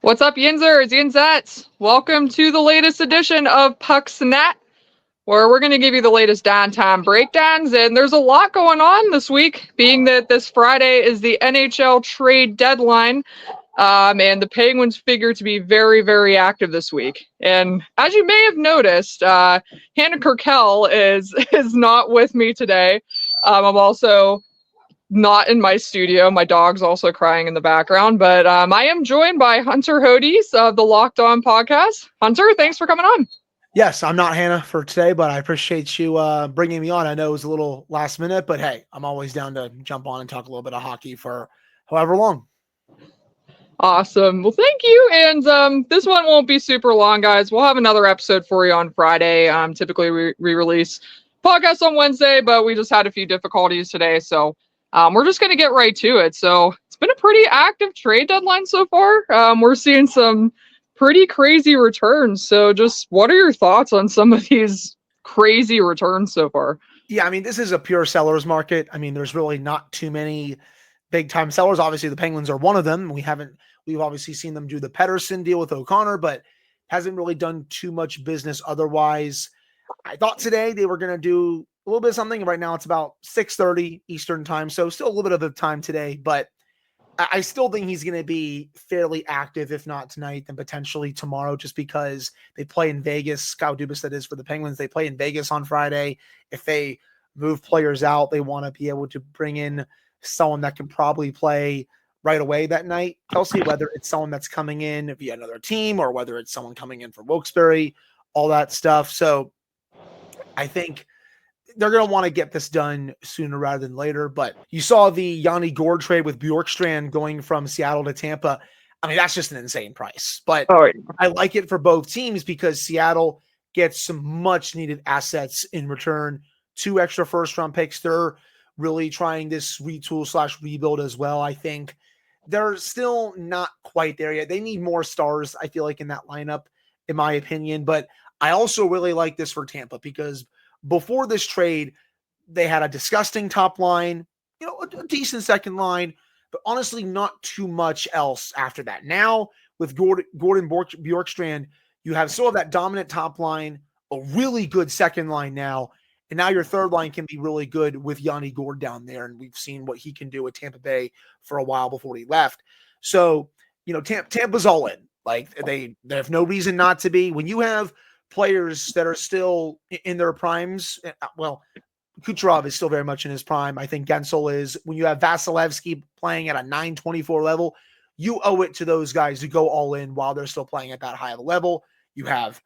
What's up, Yinzers, Yinzettes? Welcome to the latest edition of Pucks Net, where we're going to give you the latest downtown breakdowns. And there's a lot going on this week, being that this Friday is the NHL trade deadline. And the Penguins figure to be very, very active this week. And as you may have noticed, Hannah Kirkel is not with me today. I'm also not in my studio. My dog's also crying in the background, but I am joined by Hunter Hodies of the Locked On podcast. Hunter, thanks for coming on. Yes, I'm not Hannah for today, but I appreciate you bringing me on. I know it was a little last minute, but hey, I'm always down to jump on and talk a little bit of hockey for however long. Awesome. Well, thank you. And this one won't be super long, guys. We'll have another episode for you on Friday. Typically, we release podcasts on Wednesday, but we just had a few difficulties today. So we're just going to get right to it. So it's been a pretty active trade deadline so far. We're seeing some pretty crazy returns. So just what are your thoughts on some of these crazy returns so far? Yeah, I mean, this is a pure seller's market. I mean, there's really not too many big time sellers. Obviously, the Penguins are one of them. We've obviously seen them do the Pettersson deal with O'Connor, but hasn't really done too much business otherwise. I thought today they were going to do a little bit of something. Right now it's about 6:30 Eastern time, so still a little bit of the time today, but I still think he's going to be fairly active, if not tonight, then potentially tomorrow, just because they play in Vegas. Kyle Dubas, that is for the Penguins. They play in Vegas on Friday. If they move players out, they want to be able to bring in someone that can probably play right away that night, Kelsey, whether it's someone that's coming in via another team or whether it's someone coming in from Wilkes-Barre, all that stuff. So I think they're going to want to get this done sooner rather than later. But you saw the Yanni Gourde trade with Bjorkstrand going from Seattle to Tampa. I mean, that's just an insane price. But I like it for both teams because Seattle gets some much needed assets in return. 2 extra first-round picks. They're really trying this retool/rebuild as well. I think they're still not quite there yet. They need more stars, I feel like, in that lineup, in my opinion. But I also really like this for Tampa because before this trade, they had a disgusting top line, a decent second line, but honestly, not too much else after that. Now, with Gordon Bjorkstrand, you have still have that dominant top line, a really good second line now, and now your third line can be really good with Yanni Gourde down there, and we've seen what he can do at Tampa Bay for a while before he left. So, Tampa's all in. Like, they have no reason not to be. When you have players that are still in their primes, well, Kucherov is still very much in his prime. I think Gensel is. When you have Vasilevsky playing at a 924 level, you owe it to those guys to go all in while they're still playing at that high of a level. You have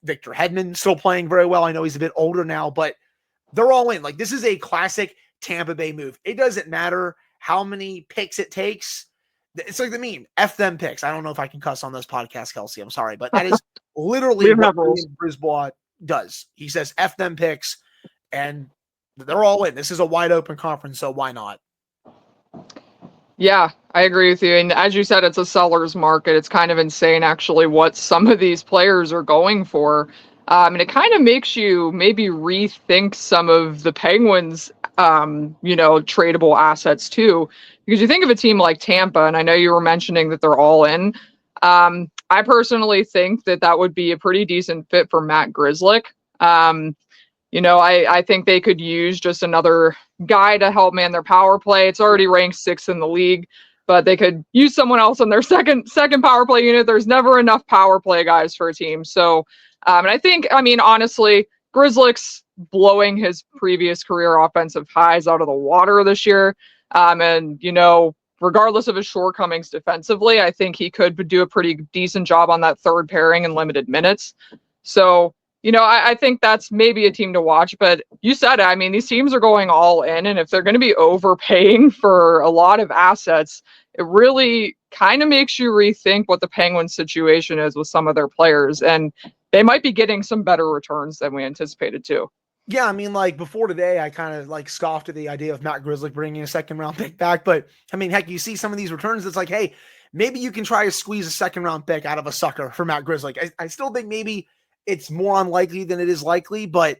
Victor Hedman still playing very well. I know he's a bit older now, but they're all in. Like, this is a classic Tampa Bay move. It doesn't matter how many picks it takes. It's like the meme, F them picks. I don't know if I can cuss on this podcast, Kelsey. I'm sorry, but that is literally what Brisbois does. He says F them picks, and they're all in. This is a wide open conference, so why not? Yeah, I agree with you. And as you said, it's a seller's market. It's kind of insane, actually, what some of these players are going for. And it kind of makes you maybe rethink some of the Penguins, tradable assets too. Because you think of a team like Tampa, and I know you were mentioning that they're all in. I personally think that would be a pretty decent fit for Matt Grzelcyk. I think they could use just another guy to help man their power play. It's already ranked 6th in the league, but they could use someone else on their second power play unit. There's never enough power play guys for a team. So, and I think, honestly, Grzelcyk's blowing his previous career offensive highs out of the water this year. Regardless of his shortcomings defensively, I think he could do a pretty decent job on that third pairing in limited minutes. So, I think that's maybe a team to watch, but you said it. These teams are going all in, and if they're going to be overpaying for a lot of assets, it really kind of makes you rethink what the Penguins situation is with some of their players, and they might be getting some better returns than we anticipated too. Yeah, before today, I kind of scoffed at the idea of Matt Grzelcyk bringing a second round pick back, but heck, you see some of these returns, it's like, hey, maybe you can try to squeeze a second round pick out of a sucker for Matt Grzelcyk. I still think maybe it's more unlikely than it is likely, but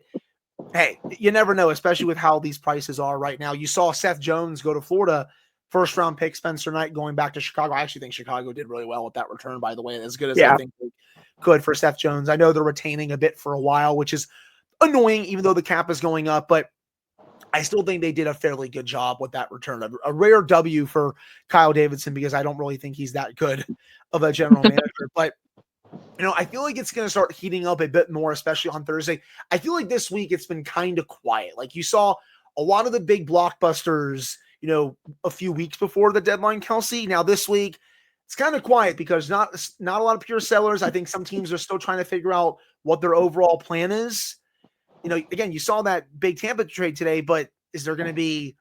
hey, you never know, especially with how these prices are right now. You saw Seth Jones go to Florida first round pick Spencer Knight going back to Chicago. I actually think Chicago did really well with that return, by the way, as good as I Yeah. think they could for Seth Jones. I know they're retaining a bit for a while, which is annoying, even though the cap is going up, but I still think they did a fairly good job with that return. A rare W for Kyle Davidson, because I don't really think he's that good of a general manager. But, I feel like it's going to start heating up a bit more, especially on Thursday. I feel like this week it's been kind of quiet. Like you saw a lot of the big blockbusters, a few weeks before the deadline, Kelsey. Now this week, it's kind of quiet because not a lot of pure sellers. I think some teams are still trying to figure out what their overall plan is. Again, you saw that big Tampa trade today, but is there going to be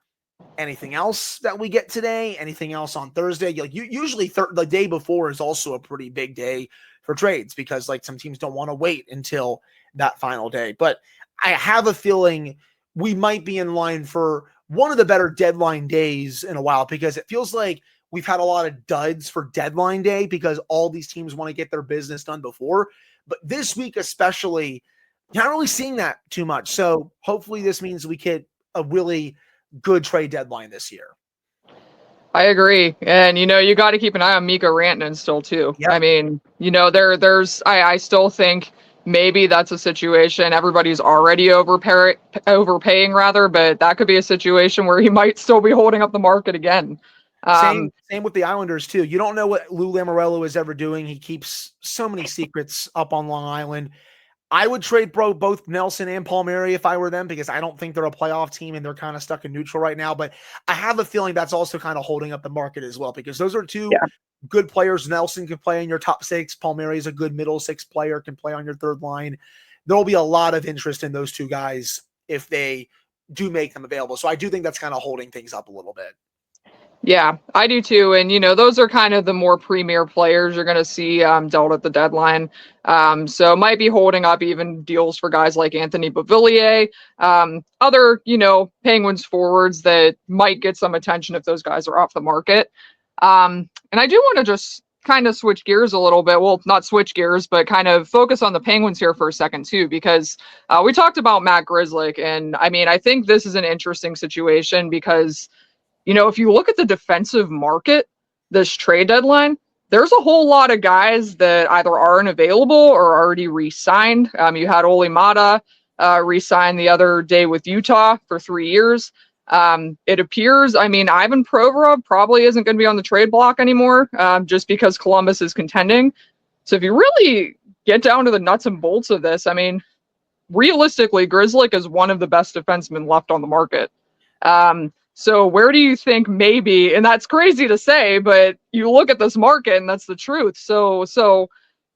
anything else that we get today? Anything else on Thursday? Usually the day before is also a pretty big day for trades, because some teams don't want to wait until that final day. But I have a feeling we might be in line for one of the better deadline days in a while, because it feels like we've had a lot of duds for deadline day because all these teams want to get their business done before. But this week especially, you're not really seeing that too much. So hopefully this means we get a really good trade deadline this year. I agree. And, you got to keep an eye on Mika Rantanen still, too. Yep. I mean, I still think maybe that's a situation everybody's already overpaying rather, but that could be a situation where he might still be holding up the market again. Same with the Islanders, too. You don't know what Lou Lamoriello is ever doing. He keeps so many secrets up on Long Island. I would trade both Nelson and Palmieri if I were them, because I don't think they're a playoff team and they're kind of stuck in neutral right now. But I have a feeling that's also kind of holding up the market as well, because those are two good players. Nelson can play in your top six. Palmieri is a good middle six player, can play on your third line. There'll be a lot of interest in those two guys if they do make them available. So I do think that's kind of holding things up a little bit. Yeah, I do too. And, those are kind of the more premier players you're going to see dealt at the deadline. So might be holding up even deals for guys like Anthony Beauvillier, other, Penguins forwards that might get some attention if those guys are off the market. And I do want to just kind of switch gears a little bit. Well, not switch gears, but kind of focus on the Penguins here for a second too, because we talked about Matt Grzelcyk. And I mean, I think this is an interesting situation because if you look at the defensive market, this trade deadline, there's a whole lot of guys that either aren't available or already re-signed. You had Olli Maatta re-signed the other day with Utah for 3 years. It appears, Ivan Provorov probably isn't going to be on the trade block anymore, just because Columbus is contending. So if you really get down to the nuts and bolts of this, realistically, Grzelcyk is one of the best defensemen left on the market. So where do you think maybe, and that's crazy to say, but you look at this market and that's the truth. So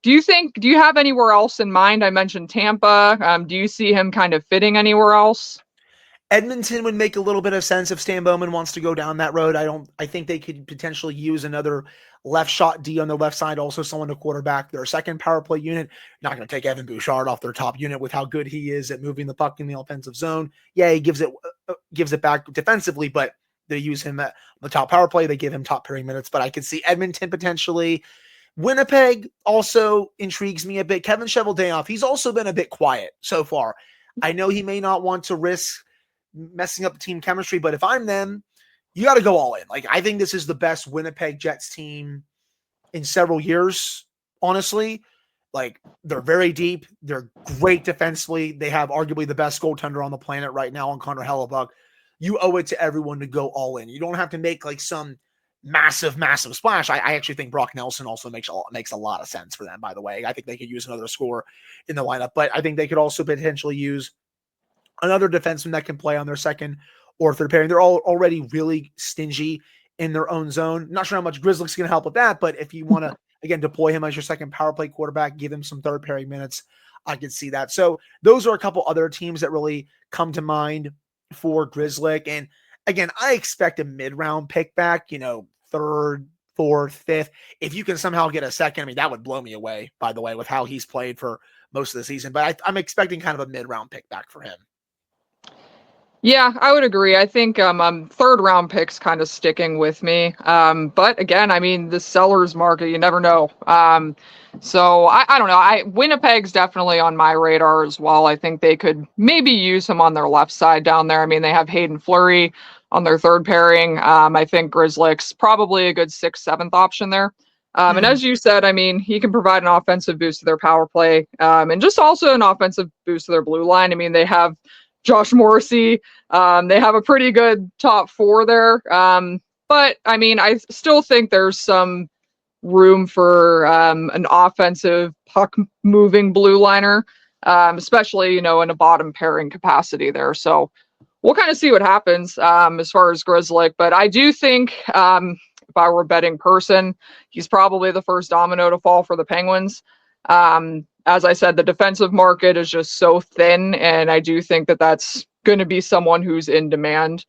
do you have anywhere else in mind? I mentioned Tampa. Do you see him kind of fitting anywhere else? Edmonton would make a little bit of sense if Stan Bowman wants to go down that road. I think they could potentially use another left shot D on the left side, also someone to quarterback their second power play unit. You're not going to take Evan Bouchard off their top unit with how good he is at moving the puck in the offensive zone. Yeah, he gives it back defensively, but they use him at the top power play. They give him top pairing minutes, but I could see Edmonton potentially. Winnipeg also intrigues me a bit. Kevin Cheveldayoff, he's also been a bit quiet so far. I know he may not want to risk messing up the team chemistry, but if I'm them, you got to go all in. I think this is the best Winnipeg Jets team in several years, honestly. They're very deep. They're great defensively. They have arguably the best goaltender on the planet right now on Connor Hellebuck. You owe it to everyone to go all in. You don't have to make some massive splash. I actually think Brock Nelson also makes a lot of sense for them, by the way. I think they could use another scorer in the lineup, but I think they could also potentially use another defenseman that can play on their second or third pairing. They're all already really stingy in their own zone. Not sure how much Grzelcyk's going to help with that, but if you want to, again, deploy him as your second power play quarterback, give him some third pairing minutes, I could see that. So those are a couple other teams that really come to mind for Grzelcyk. And again, I expect a mid-round pick back, third, fourth, fifth. If you can somehow get a second, that would blow me away, by the way, with how he's played for most of the season. But I'm expecting kind of a mid-round pick back for him. Yeah, I would agree. I think third round picks kind of sticking with me. But again, the sellers market, you never know. So I don't know. Winnipeg's definitely on my radar as well. I think they could maybe use him on their left side down there. They have Hayden Fleury on their third pairing. I think Grizzlick's probably a good 6th, 7th option there. And as you said, I mean, he can provide an offensive boost to their power play, and just also an offensive boost to their blue line. I mean, they have Josh Morrissey. They have a pretty good top 4 there. But I mean, I still think there's some room for an offensive puck moving blue liner, especially, in a bottom pairing capacity there. So we'll kind of see what happens as far as Grizzlick. But I do think if I were a betting person, he's probably the first domino to fall for the Penguins. As I said, the defensive market is just so thin, and I do think that that's going to be someone who's in demand.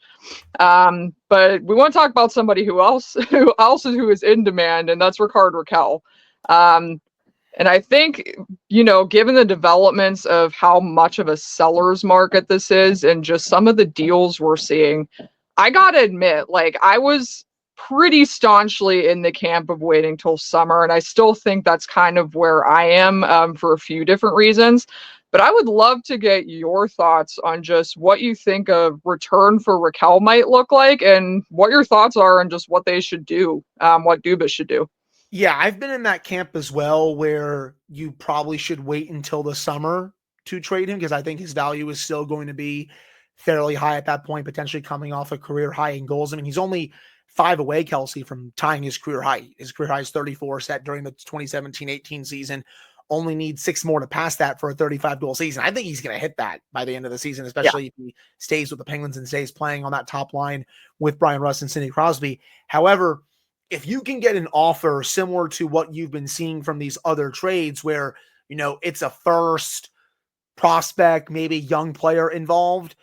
But we want to talk about somebody who is in demand, and that's Rickard Rakell. And I think, given the developments of how much of a seller's market this is and just some of the deals we're seeing, I gotta admit, like, I was pretty staunchly in the camp of waiting till summer, and I still think that's kind of where I am, for a few different reasons. But I would love to get your thoughts on just what you think a return for Rakell might look like, and what your thoughts are on just what they should do, what Dubas should do. Yeah, I've been in that camp as well, where you probably should wait until the summer to trade him, because I think his value is still going to be fairly high at that point, potentially coming off a career high in goals. I mean, he's only 5 away, Kelsey, from tying his career high. His career high is 34 set during the 2017-18 season. Only needs 6 more to pass that for a 35-goal season. I think he's going to hit that by the end of the season, especially if he stays with the Penguins and stays playing on that top line with Brian Rust and Sidney Crosby. However, if you can get an offer similar to what you've been seeing from these other trades where, it's a first prospect, maybe young player involved,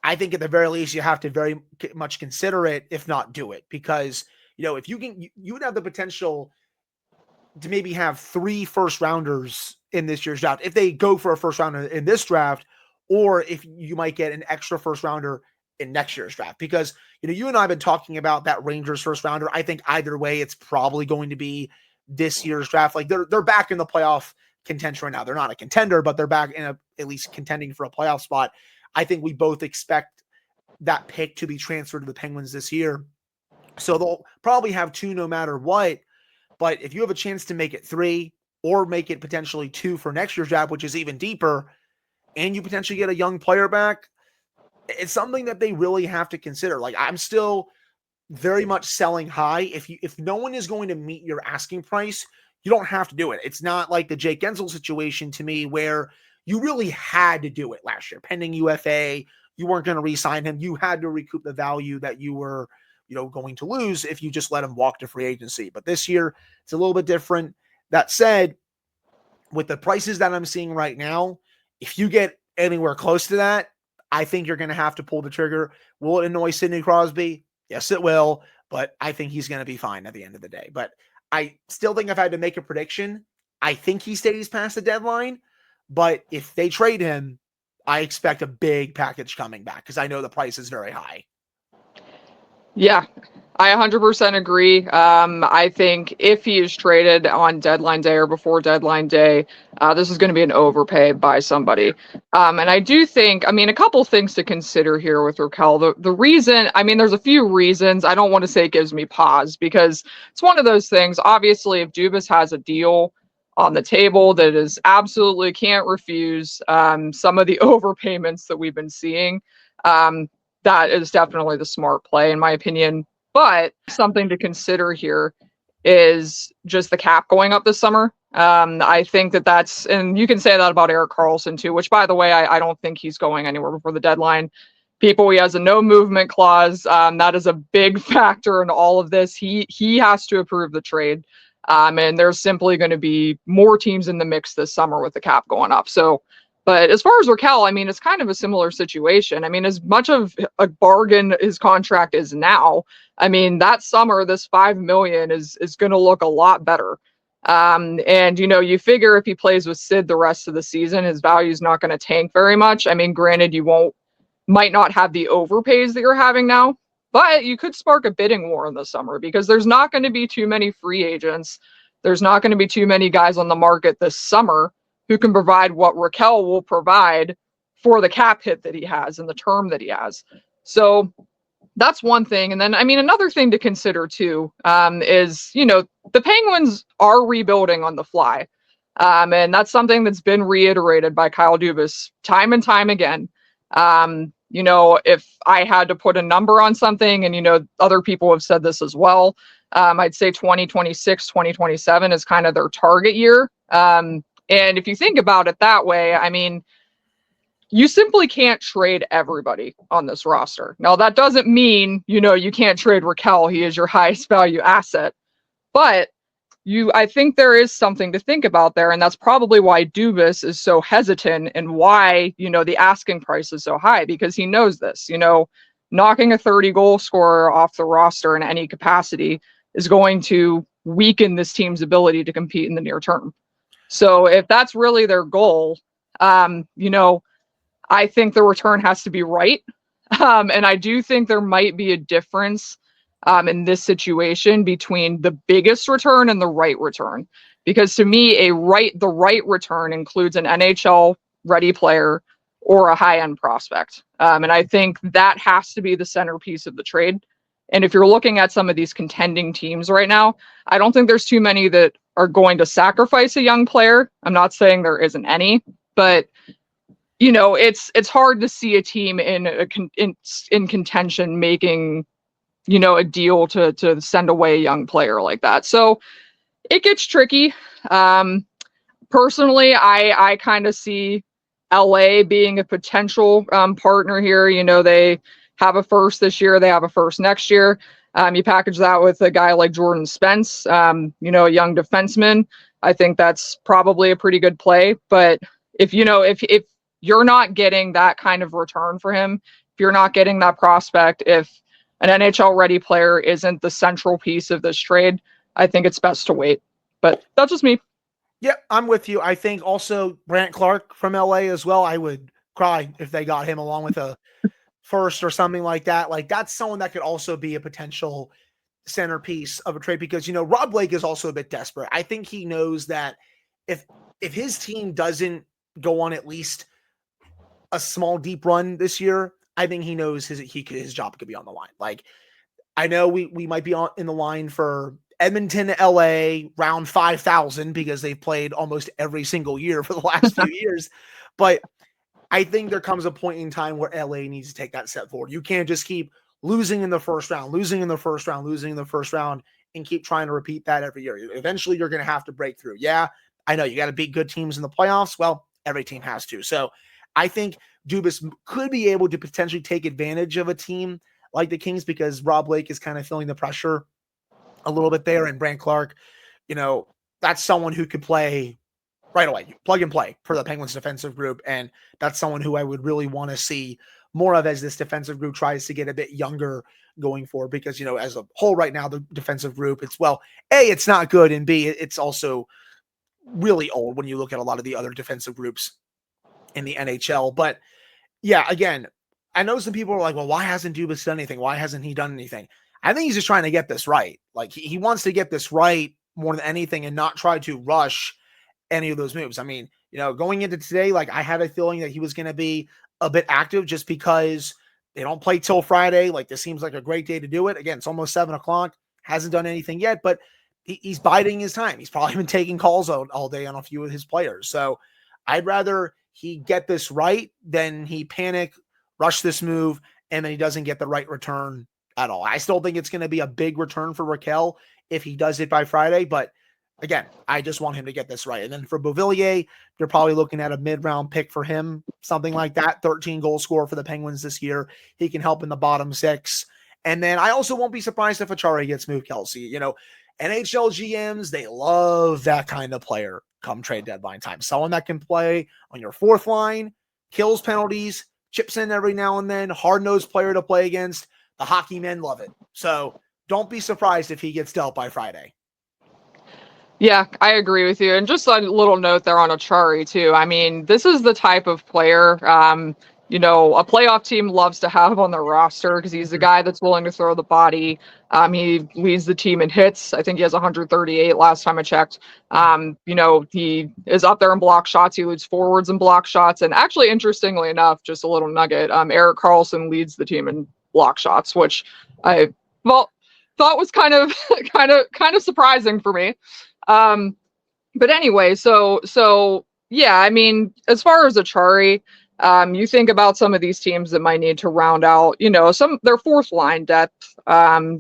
I think at the very least you have to very much consider it, if not do it, because, if you would have the potential to maybe have 3 first rounders in this year's draft if they go for a first rounder in this draft, or if you might get an extra first rounder in next year's draft. Because, you and I have been talking about that Rangers first rounder. I think either way, it's probably going to be this year's draft. Like, they're back in the playoff contention right now. They're not a contender, but they're back in at least contending for a playoff spot. I think we both expect that pick to be transferred to the Penguins this year. So they'll probably have 2 no matter what. But if you have a chance to make it 3 or make it potentially 2 for next year's draft, which is even deeper, and you potentially get a young player back, it's something that they really have to consider. Like, I'm still very much selling high. If no one is going to meet your asking price, you don't have to do it. It's not like the Jake Gensel situation to me, where you really had to do it last year. Pending UFA, you weren't going to re-sign him. You had to recoup the value that you were, going to lose if you just let him walk to free agency. But this year, it's a little bit different. That said, with the prices that I'm seeing right now, if you get anywhere close to that, I think you're going to have to pull the trigger. Will it annoy Sidney Crosby? Yes, it will. But I think he's going to be fine at the end of the day. But I still think if I had to make a prediction, I think he stays past the deadline. But if they trade him, I expect a big package coming back, because I know the price is very high. Yeah, I 100% agree. I think if he is traded on deadline day or before deadline day, this is going to be an overpay by somebody. And I do think, a couple things to consider here with Rakell. The reason, there's a few reasons. I don't want to say it gives me pause, because it's one of those things. Obviously, if Dubas has a deal on the table that is absolutely can't refuse, some of the overpayments that we've been seeing, that is definitely the smart play, in my opinion. But something to consider here is just the cap going up this summer. I think that's, and you can say that about Erik Karlsson too, which, by the way, I don't think he's going anywhere before the deadline. He has a no movement clause. That is a big factor in all of this. He has to approve the trade. And there's simply going to be more teams in the mix this summer with the cap going up. So, but as far as Rakell, it's kind of a similar situation. As much of a bargain his contract is now, that summer, this $5 million is going to look a lot better. And you figure if he plays with Sid the rest of the season, his value is not going to tank very much. Granted, you might not have the overpays that you're having now, but you could spark a bidding war in the summer, because there's not going to be too many free agents. There's not going to be too many guys on the market this summer who can provide what Rakell will provide for the cap hit that he has and the term that he has. So that's one thing. And then, I mean, another thing to consider too, is, the Penguins are rebuilding on the fly. And that's something that's been reiterated by Kyle Dubas time and time again. If I had to put a number on something, and, other people have said this as well, I'd say 2026, 2027 is kind of their target year. And if you think about it that way, I mean, you simply can't trade everybody on this roster. Now, that doesn't mean, you can't trade Raquel. He is your highest value asset. But I think there is something to think about there. And that's probably why Dubas is so hesitant, and why, the asking price is so high, because he knows this, knocking a 30 goal scorer off the roster in any capacity is going to weaken this team's ability to compete in the near term. So if that's really their goal, I think the return has to be right. And I do think there might be a difference in this situation between the biggest return and the right return. Because to me, the right return includes an NHL ready player or a high-end prospect. And I think that has to be the centerpiece of the trade. And if you're looking at some of these contending teams right now, I don't think there's too many that are going to sacrifice a young player. I'm not saying there isn't any, but it's hard to see a team in contention making, a deal to send away a young player like that. So it gets tricky. Personally, I kind of see LA being a potential partner here. They have a first this year. They have a first next year. You package that with a guy like Jordan Spence, a young defenseman. I think that's probably a pretty good play. But if you're not getting that kind of return for him, if you're not getting that prospect, if an NHL ready player isn't the central piece of this trade, I think it's best to wait. But that's just me. Yeah, I'm with you. I think also Brant Clark from LA as well. I would cry if they got him along with a first or something like that. Like, that's someone that could also be a potential centerpiece of a trade, because, Rob Blake is also a bit desperate. I think he knows that if his team doesn't go on at least a small deep run this year, I think he knows his job could be on the line. Like, I know we might be in the line for Edmonton, LA, round 5,000, because they've played almost every single year for the last few years. But I think there comes a point in time where LA needs to take that step forward. You can't just keep losing in the first round, and keep trying to repeat that every year. Eventually, you're going to have to break through. Yeah, I know you got to beat good teams in the playoffs. Well, every team has to. So I think Dubas could be able to potentially take advantage of a team like the Kings, because Rob Blake is kind of feeling the pressure a little bit there. And Brant Clark, that's someone who could play right away, plug and play for the Penguins defensive group. And that's someone who I would really want to see more of as this defensive group tries to get a bit younger going forward, because, as a whole right now, the defensive group, it's not good, and B, it's also really old when you look at a lot of the other defensive groups in the NHL. But yeah, again, I know some people are like, well, why hasn't Dubas done anything? Why hasn't he done anything? I think he's just trying to get this right. Like, he wants to get this right more than anything, and not try to rush any of those moves. I mean, going into today, like, I had a feeling that he was going to be a bit active, just because they don't play till Friday. Like, this seems like a great day to do it. Again, it's almost 7:00. Hasn't done anything yet, but he's biding his time. He's probably been taking calls out all day on a few of his players. So I'd rather he get this right than he panic, rush this move, and then he doesn't get the right return at all. I still think it's going to be a big return for Raquel if he does it by Friday, but again, I just want him to get this right. And then for Beauvillier, they're probably looking at a mid-round pick for him, something like that. 13 goal scorer for the Penguins this year. He can help in the bottom six. And then I also won't be surprised if Achari gets moved, Kelsey. NHL GMs, they love that kind of player come trade deadline time. Someone that can play on your fourth line, kills penalties, chips in every now and then, hard-nosed player to play against. The hockey men love it. So don't be surprised if he gets dealt by Friday. Yeah, I agree with you. And just a little note there on Achari too. I mean, this is the type of player, a playoff team loves to have on their roster, because he's the guy that's willing to throw the body. He leads the team in hits. I think he has 138 last time I checked. He is up there in block shots. He leads forwards in block shots. And actually, interestingly enough, just a little nugget, Erik Karlsson leads the team in block shots, which I well thought was kind of kind of surprising for me. Um, but anyway, so yeah, I mean, as far as Achari, you think about some of these teams that might need to round out, some their fourth line depth.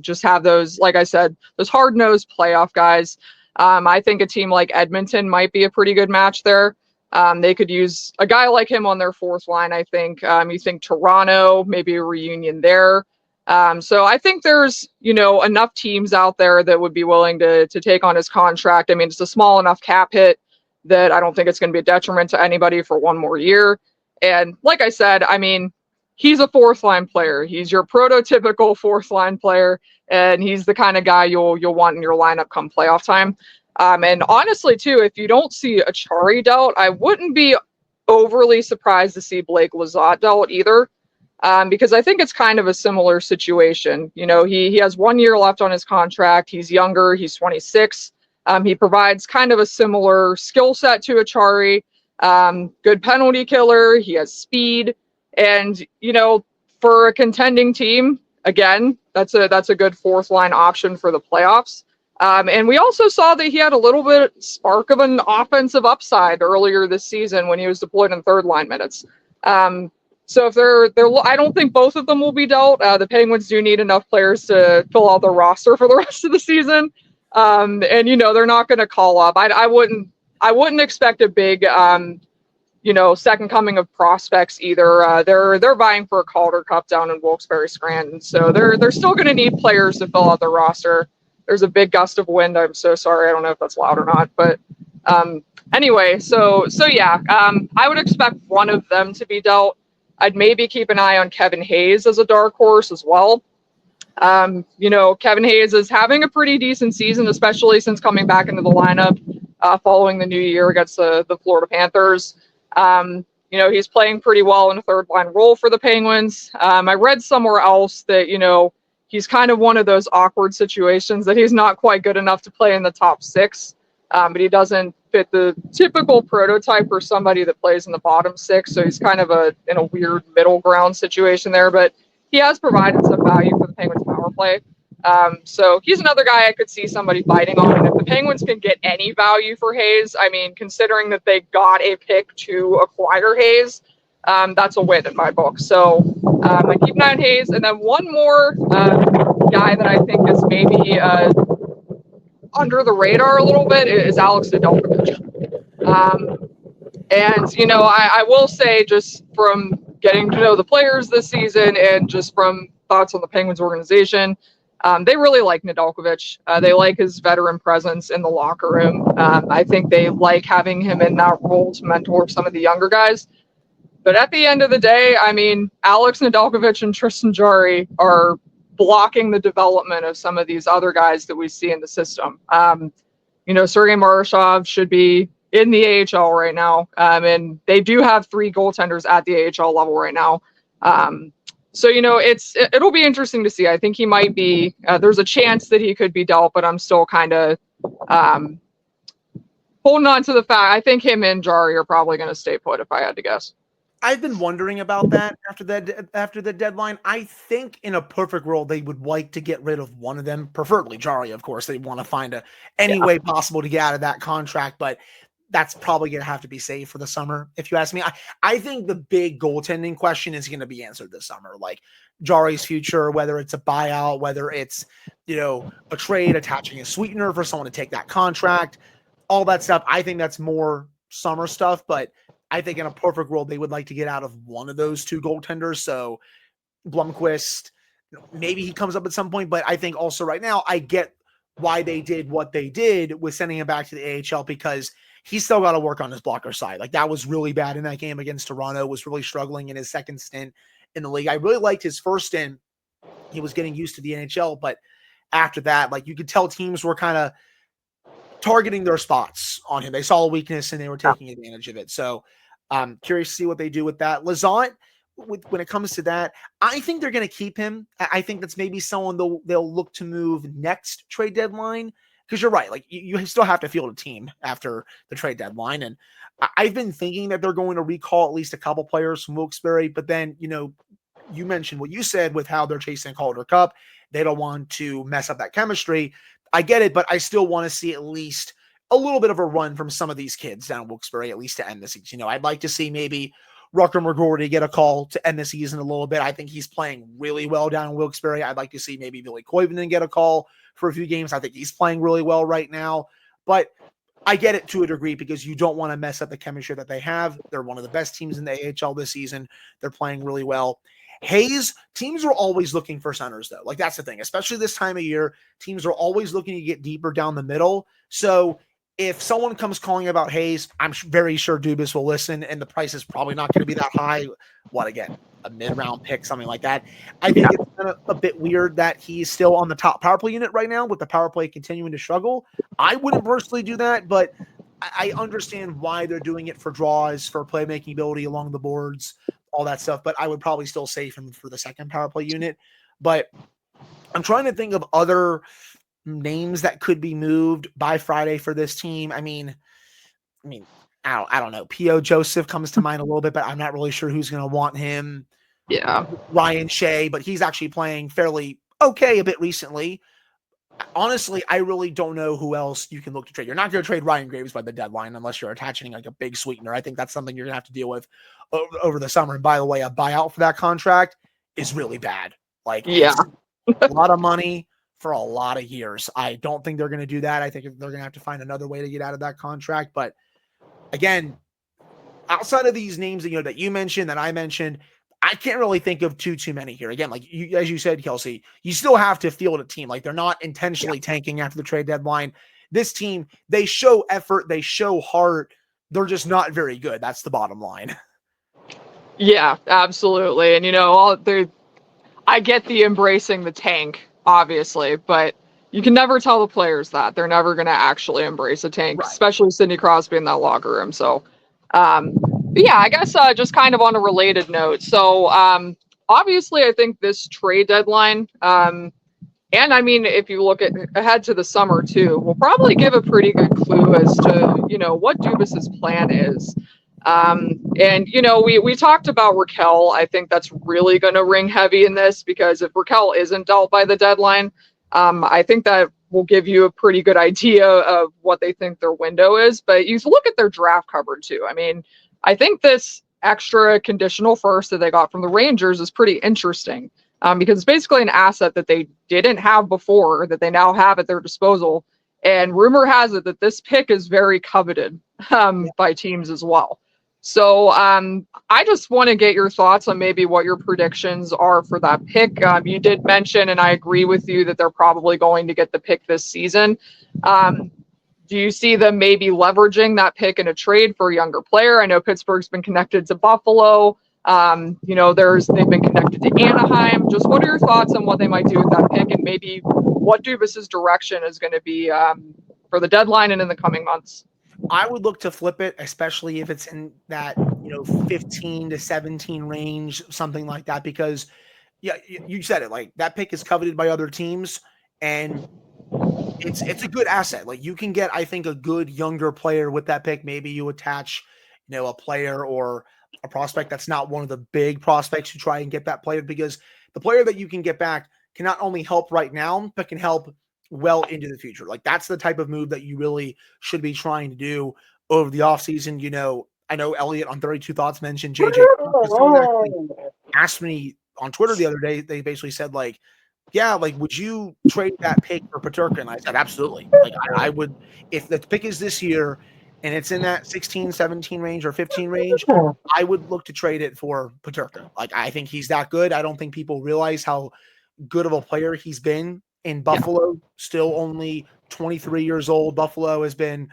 Just have those, like I said, those hard nosed playoff guys. I think a team like Edmonton might be a pretty good match there. They could use a guy like him on their fourth line. I think you think Toronto, maybe a reunion there. So I think there's, enough teams out there that would be willing to take on his contract. I mean, it's a small enough cap hit that I don't think it's going to be a detriment to anybody for one more year. And like I said, I mean, he's a fourth line player. He's your prototypical fourth line player, and he's the kind of guy you'll want in your lineup come playoff time. And honestly, too, if you don't see Achari dealt, I wouldn't be overly surprised to see Blake Lizotte dealt either. Because I think it's kind of a similar situation. He has 1 year left on his contract. He's younger. He's 26. He provides kind of a similar skill set to Achari. Good penalty killer. He has speed, and for a contending team, again, that's a good fourth line option for the playoffs. And we also saw that he had a little bit spark of an offensive upside earlier this season when he was deployed in third line minutes. So if they're, I don't think both of them will be dealt. The Penguins do need enough players to fill out the roster for the rest of the season, and they're not going to call up. I wouldn't expect a big, second coming of prospects either. They're vying for a Calder Cup down in Wilkes-Barre Scranton, so they're still going to need players to fill out the roster. There's a big gust of wind. I'm so sorry. I don't know if that's loud or not, but anyway, so yeah, I would expect one of them to be dealt. I'd maybe keep an eye on Kevin Hayes as a dark horse as well. Kevin Hayes is having a pretty decent season, especially since coming back into the lineup following the new year against the Florida Panthers. He's playing pretty well in a third line role for the Penguins. I read somewhere else that, he's kind of one of those awkward situations that he's not quite good enough to play in the top six, but he doesn't fit the typical prototype for somebody that plays in the bottom six. So he's kind of in a weird middle ground situation there, but he has provided some value for the Penguins power play. So he's another guy I could see somebody fighting on. And if the Penguins can get any value for Hayes, I mean, considering that they got a pick to acquire Hayes, that's a win in my book. So I keep an eye on Hayes. And then one more guy that I think is maybe under the radar a little bit is Alex Nedeljkovic. And, I will say, just from getting to know the players this season and just from thoughts on the Penguins organization, they really like Nedeljkovic. They like his veteran presence in the locker room. I think they like having him in that role to mentor some of the younger guys. But at the end of the day, I mean, Alex Nedeljkovic and Tristan Jarry are blocking the development of some of these other guys that we see in the system. Sergei Marashov should be in the AHL right now. And they do have 3 goaltenders at the AHL level right now. So it'll be interesting to see. I think he might be, there's a chance that he could be dealt, but I'm still kind of holding on to the fact. I think him and Jarry are probably going to stay put if I had to guess. I've been wondering about that after the deadline. I think in a perfect world, they would like to get rid of one of them, preferably Jarry, of course. They want to find any way possible to get out of that contract, but that's probably going to have to be saved for the summer. If you ask me, I think the big goaltending question is going to be answered this summer, like Jarry's future, whether it's a buyout, whether it's, a trade, attaching a sweetener for someone to take that contract, all that stuff. I think that's more summer stuff, but I think in a perfect world, they would like to get out of one of those 2 goaltenders. So Blomqvist, maybe he comes up at some point, but I think also right now, I get why they did what they did with sending him back to the AHL, because he's still got to work on his blocker side. Like, that was really bad in that game against Toronto, was really struggling in his second stint in the league. I really liked his first stint. He was getting used to the NHL, but after that, like, you could tell teams were kind of targeting their spots on him. They saw a weakness and they were taking advantage of it. So curious to see what they do with that. Lizotte, when it comes to that, I think they're going to keep him. I think that's maybe someone they'll look to move next trade deadline, because you're right. Like, you still have to field a team after the trade deadline. And I've been thinking that they're going to recall at least a couple players from Wilkes-Barre, but then, you mentioned what you said with how they're chasing Calder Cup. They don't want to mess up that chemistry. I get it, but I still want to see at least a little bit of a run from some of these kids down in Wilkes-Barre, at least to end the season. I'd like to see maybe Rucker McGrory get a call to end the season a little bit. I think he's playing really well down in Wilkes-Barre. I'd like to see maybe Billy Koivunen get a call for a few games. I think he's playing really well right now. But I get it to a degree because you don't want to mess up the chemistry that they have. They're one of the best teams in the AHL this season. They're playing really well. Hayes, teams are always looking for centers, though. Like, that's the thing, especially this time of year. Teams are always looking to get deeper down the middle. So if someone comes calling about Hayes, I'm very sure Dubas will listen, and the price is probably not going to be that high. What, again, a mid-round pick, something like that. I think it's kind of a bit weird that he's still on the top power play unit right now with the power play continuing to struggle. I wouldn't personally do that, but I understand why they're doing it for draws, for playmaking ability along the boards, all that stuff. But I would probably still save him for the second power play unit. But I'm trying to think of other names that could be moved by Friday for this team. I mean, I don't know. P.O. Joseph comes to mind a little bit, but I'm not really sure who's going to want him. Yeah. Ryan Shea, but he's actually playing fairly okay a bit recently. Honestly, I really don't know who else you can look to trade. You're not going to trade Ryan Graves by the deadline unless you're attaching like a big sweetener. I think that's something you're going to have to deal with over the summer. And by the way, a buyout for that contract is really bad. Like, Yeah. it's a lot of money for a lot of years. I don't think they're going to do that. I think they're going to have to find another way to get out of that contract. But again, outside of these names that you mentioned, that I mentioned, I can't really think of too many here. Again, like as you said, Kelsey, you still have to field a team. Like, they're not intentionally tanking after the trade deadline. This team, they show effort, they show heart. They're just not very good. That's the bottom line. Yeah, absolutely. And I get the embracing the tank, obviously, but you can never tell the players that they're never going to actually embrace a tank, Right. especially Sidney Crosby in that locker room. So, but yeah, I guess just kind of on a related note. So, obviously, I think this trade deadline, and I mean, if you look ahead to the summer too, will probably give a pretty good clue as to what Dubas's plan is. And we talked about Raquel. I think that's really going to ring heavy in this, because if Raquel isn't dealt by the deadline, I think that will give you a pretty good idea of what they think their window is. But you look at their draft cupboard too. I mean, I think this extra conditional first that they got from the Rangers is pretty interesting, because it's basically an asset that they didn't have before that they now have at their disposal. And rumor has it that this pick is very coveted by teams as well. So I just want to get your thoughts on maybe what your predictions are for that pick. You did mention, and I agree with you, that they're probably going to get the pick this season. Do you see them maybe leveraging that pick in a trade for a younger player? I know Pittsburgh's been connected to Buffalo. They've been connected to Anaheim. Just what are your thoughts on what they might do with that pick, and maybe what Dubas's direction is going to be for the deadline and in the coming months? I would look to flip it, especially if it's in that 15 to 17 range, something like that, because you said it, like, that pick is coveted by other teams, and it's a good asset. Like, you can get, I think, a good younger player with that pick. Maybe you attach a player or a prospect that's not one of the big prospects to try and get that player, because the player that you can get back can not only help right now, but can help well into the future. Like, that's the type of move that you really should be trying to do over the offseason. I know Elliot on 32 Thoughts mentioned JJ. Someone actually asked me on Twitter the other day, they basically said, like, yeah, like, would you trade that pick for Peterka? And I said, absolutely. Like, I would, if the pick is this year and it's in that 16, 17 range or 15 range, I would look to trade it for Peterka. Like, I think he's that good. I don't think people realize how good of a player he's been in Buffalo. Still only 23 years old. Buffalo has been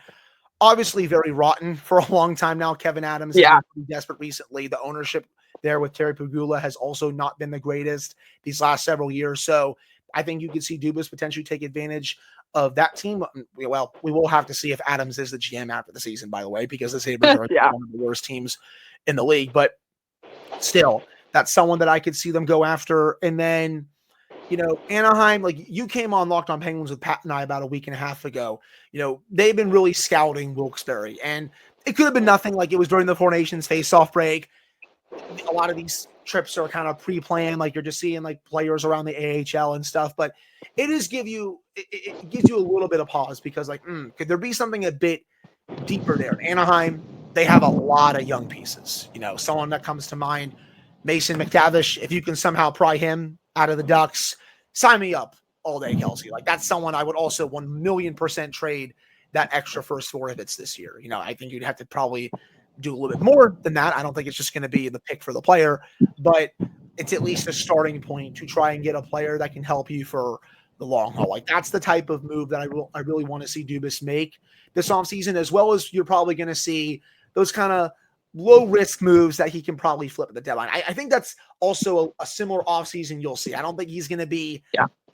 obviously very rotten for a long time now. Kevin Adams has been pretty desperate recently. The ownership there with Terry Pagula has also not been the greatest these last several years. So I think you could see Dubas potentially take advantage of that team. Well, we will have to see if Adams is the GM after the season, by the way, because the Sabres are one of the worst teams in the league. But still, that's someone that I could see them go after. And then Anaheim, like, you came on Locked On Penguins with Pat and I about a week and a half ago. They've been really scouting Wilkes-Barre, and it could have been nothing. Like, it was during the Four Nations face-off break. A lot of these trips are kind of pre-planned, like you're just seeing like players around the AHL and stuff. But it gives you a little bit of pause because like, could there be something a bit deeper there? In Anaheim, they have a lot of young pieces. Someone that comes to mind, Mason McTavish. If you can somehow pry him out of the Ducks, sign me up all day, Kelsey. Like that's someone I would also 1,000,000% trade that extra first 4 if it's this year. I think you'd have to probably do a little bit more than that. I don't think it's just going to be the pick for the player, but it's at least a starting point to try and get a player that can help you for the long haul. Like that's the type of move that I really want to see Dubas make this offseason, as well as you're probably going to see those kind of low risk moves that he can probably flip at the deadline. I think that's also a similar offseason you'll see. I don't think he's going to be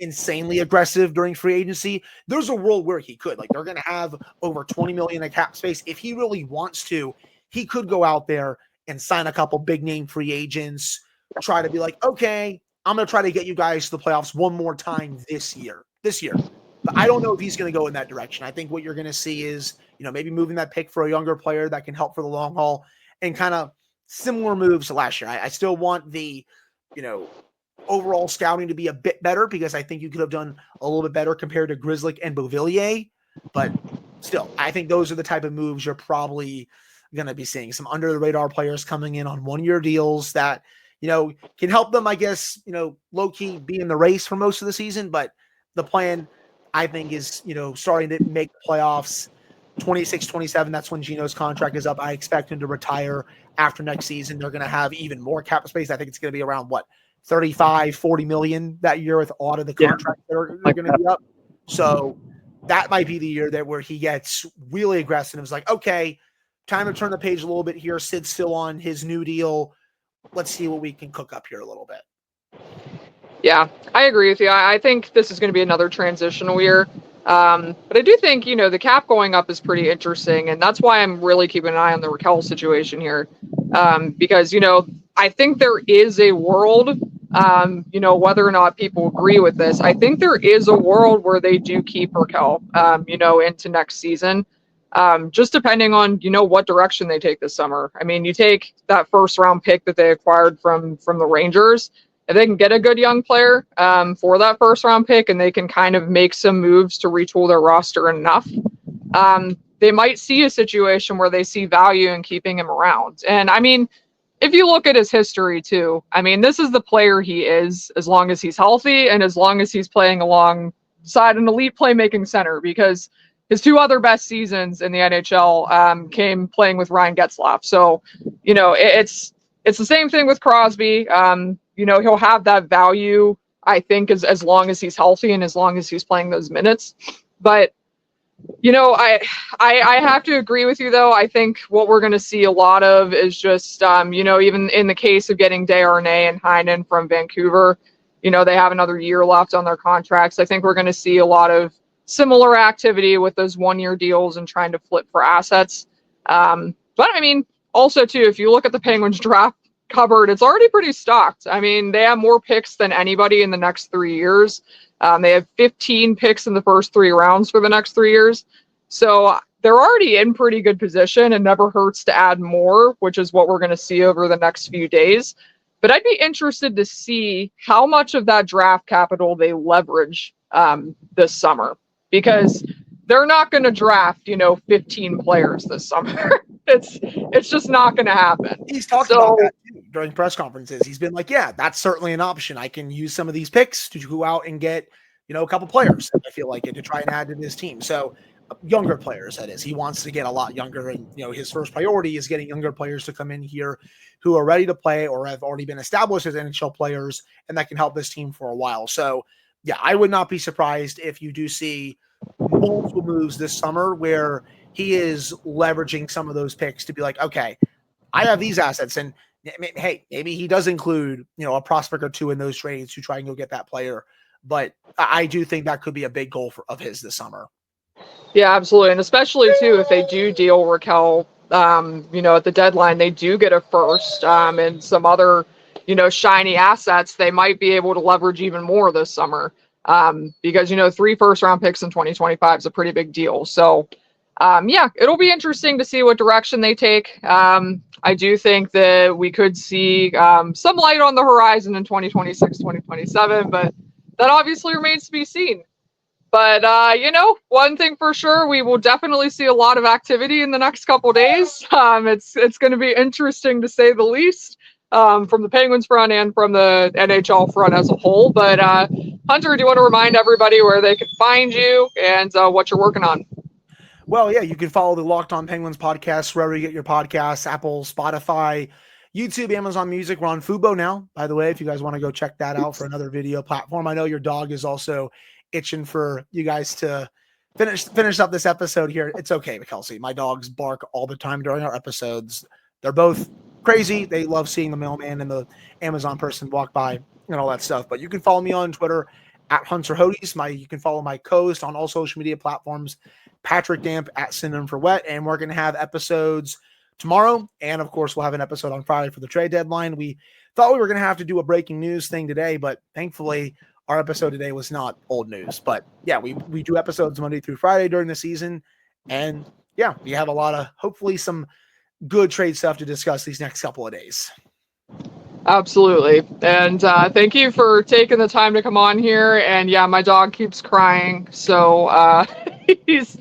insanely aggressive during free agency. There's a world where he could. Like they're going to have over $20 million in cap space. If he really wants to, he could go out there and sign a couple big name free agents, try to be like, okay, I'm going to try to get you guys to the playoffs one more time this year. But I don't know if he's going to go in that direction. I think what you're going to see is, maybe moving that pick for a younger player that can help for the long haul and kind of similar moves to last year. I still want the, overall scouting to be a bit better because I think you could have done a little bit better compared to Grzelcyk and Beauvillier. But still, I think those are the type of moves you're probably going to be seeing. Some under the radar players coming in on 1-year deals that, can help them, I guess, low key be in the race for most of the season. But the plan, I think, is, starting to make the playoffs 26, 27. That's when Gino's contract is up. I expect him to retire after next season. They're going to have even more cap space. I think it's going to be around 35, 40 million that year with all of the contracts that are going to be up. So that might be the year where he gets really aggressive and is like, okay, time to turn the page a little bit here. Sid's still on his new deal. Let's see what we can cook up here a little bit. Yeah, I agree with you. I think this is going to be another transitional year. But I do think, the cap going up is pretty interesting. And that's why I'm really keeping an eye on the Raquel situation here. Because, I think there is a world, whether or not people agree with this, I think there is a world where they do keep Raquel, into next season. Just depending on, what direction they take this summer. I mean, you take that first round pick that they acquired from the Rangers. If they can get a good young player for that first round pick and they can kind of make some moves to retool their roster enough, they might see a situation where they see value in keeping him around. And I mean, if you look at his history too, I mean, this is the player he is as long as he's healthy and as long as he's playing alongside an elite playmaking center, because his 2 other best seasons in the NHL came playing with Ryan Getzlaf. So, it's the same thing with Crosby. He'll have that value, I think, as long as he's healthy and as long as he's playing those minutes. But, I have to agree with you, though. I think what we're going to see a lot of is just, even in the case of getting Desharnais and Heinen from Vancouver, they have another year left on their contracts. I think we're going to see a lot of similar activity with those 1-year deals and trying to flip for assets. But, I mean, also, too, if you look at the Penguins draft cupboard, it's already pretty stocked. I mean, they have more picks than anybody in the next 3 years. They have 15 picks in the first 3 rounds for the next 3 years. So they're already in pretty good position, and never hurts to add more, which is what we're going to see over the next few days. But I'd be interested to see how much of that draft capital they leverage this summer, because they're not going to draft, 15 players this summer. It's just not going to happen. He's talked about that too during press conferences. He's been like, yeah, that's certainly an option. I can use some of these picks to go out and get, a couple players, I feel like, to try and add to this team. So younger players, that is. He wants to get a lot younger, and, his first priority is getting younger players to come in here who are ready to play or have already been established as NHL players, and that can help this team for a while. So, yeah, I would not be surprised if you do see multiple moves this summer where he is leveraging some of those picks to be like, okay, I have these assets, and hey, maybe he does include, a prospect or 2 in those trades to try and go get that player. But I do think that could be a big goal of his this summer. Yeah, absolutely. And especially too, if they do deal Raquel, at the deadline, they do get a first and some other, shiny assets, they might be able to leverage even more this summer. Because, 3 first-round picks in 2025 is a pretty big deal. So, it'll be interesting to see what direction they take. I do think that we could see some light on the horizon in 2026, 2027, but that obviously remains to be seen. But one thing for sure, we will definitely see a lot of activity in the next couple days. It's going to be interesting to say the least, from the Penguins front and from the NHL front as a whole. But Hunter, do you want to remind everybody where they can find you and what you're working on? Well, yeah, you can follow the Locked On Penguins podcast wherever you get your podcasts: Apple, Spotify, YouTube, Amazon Music. We're on Fubo now, by the way, if you guys want to go check that out for another video platform. I know your dog is also itching for you guys to finish up this episode here. It's okay, Kelsey. My dogs bark all the time during our episodes. They're both crazy. They love seeing the mailman and the Amazon person walk by and all that stuff. But you can follow me on Twitter at Hunter Hodies. You can follow my co-host on all social media platforms, Patrick Damp at Synonym for Wet. And we're going to have episodes tomorrow. And of course, we'll have an episode on Friday for the trade deadline. We thought we were going to have to do a breaking news thing today, but thankfully our episode today was not old news. But yeah, we do episodes Monday through Friday during the season. And yeah, we have a lot of, hopefully some good trade stuff to discuss these next couple of days. Absolutely. And thank you for taking the time to come on here. And yeah, my dog keeps crying. So he's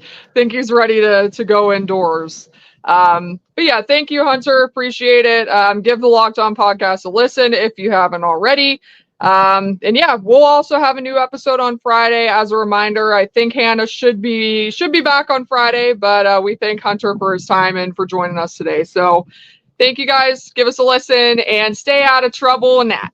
ready to go indoors. But yeah, thank you, Hunter. Appreciate it. Give the Locked On podcast a listen if you haven't already. And yeah, we'll also have a new episode on Friday. As a reminder, I think Hannah should be back on Friday, but we thank Hunter for his time and for joining us today. So thank you guys. Give us a listen and stay out of trouble, Nat.